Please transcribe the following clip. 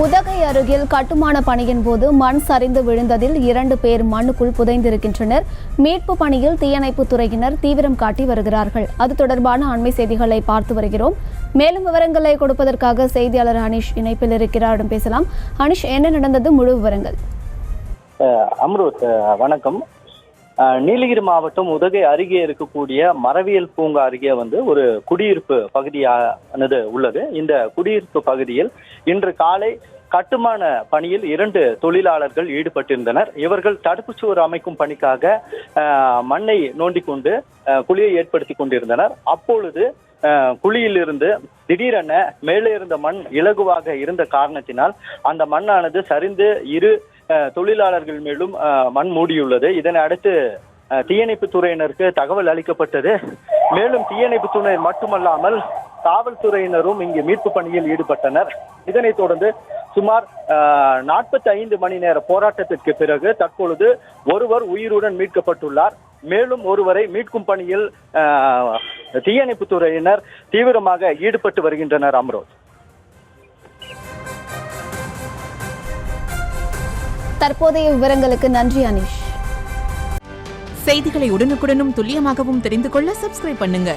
உதகை அருகில் கட்டுமான பணியின் போது மண் சரிந்து விழுந்ததில் 2 பேர் மண்ணுக்குள் புதைந்திருக்கின்றனர். மீட்பு பணியில் தீயணைப்புத் துறையினர் தீவிரம் காட்டி வருகிறார்கள். அது தொடர்பான அண்மை செய்திகளை பார்த்து வருகிறோம். மேலும் விவரங்களை கொடுப்பதற்காக செய்தியாளர் அனிஷ் இணைப்பில் இருக்கிறார். பேசலாம். அனிஷ், என்ன நடந்தது? முழு விவரங்கள். அம்ருத், வணக்கம். நீலகிரி மாவட்டம் உதகை அருகே இருக்கக்கூடிய மரவியல் பூங்கா அருகே ஒரு குடியிருப்பு பகுதியானது உள்ளது. இந்த குடியிருப்பு பகுதியில் இன்று காலை கட்டுமான பணியில் 2 தொழிலாளர்கள் ஈடுபட்டிருந்தனர். இவர்கள் தடுப்புச்சுவர் அமைக்கும் பணிக்காக மண்ணை நோண்டி கொண்டு குழியை ஏற்படுத்தி கொண்டிருந்தனர். அப்பொழுது குழியிலிருந்து திடீரென மேலே இருந்த மண் இலகுவாக இருந்த காரணத்தினால் அந்த மண்ணானது சரிந்து 2 தொழிலாளர்கள் மேலும் மண் மூடியுள்ளது. இதனை அடுத்து தீயணைப்பு துறையினருக்கு தகவல் அளிக்கப்பட்டது. மேலும் தீயணைப்பு துறையினர் மட்டுமல்லாமல் காவல்துறையினரும் இங்கு மீட்பு பணியில் ஈடுபட்டனர். இதனைத் தொடர்ந்து சுமார் 45 மணி நேர போராட்டத்திற்கு பிறகு தற்பொழுது ஒருவர் உயிருடன் மீட்கப்பட்டுள்ளார். மேலும் ஒருவரை மீட்கும் பணியில் தீயணைப்பு துறையினர் தீவிரமாக ஈடுபட்டு வருகின்றனர். அம்ரோத், தற்போதைய விவரங்களுக்கு நன்றி அனிஷ். செய்திகளை உடனுக்குடனும் துல்லியமாகவும் தெரிந்து கொள்ள சப்ஸ்கிரைப் பண்ணுங்க.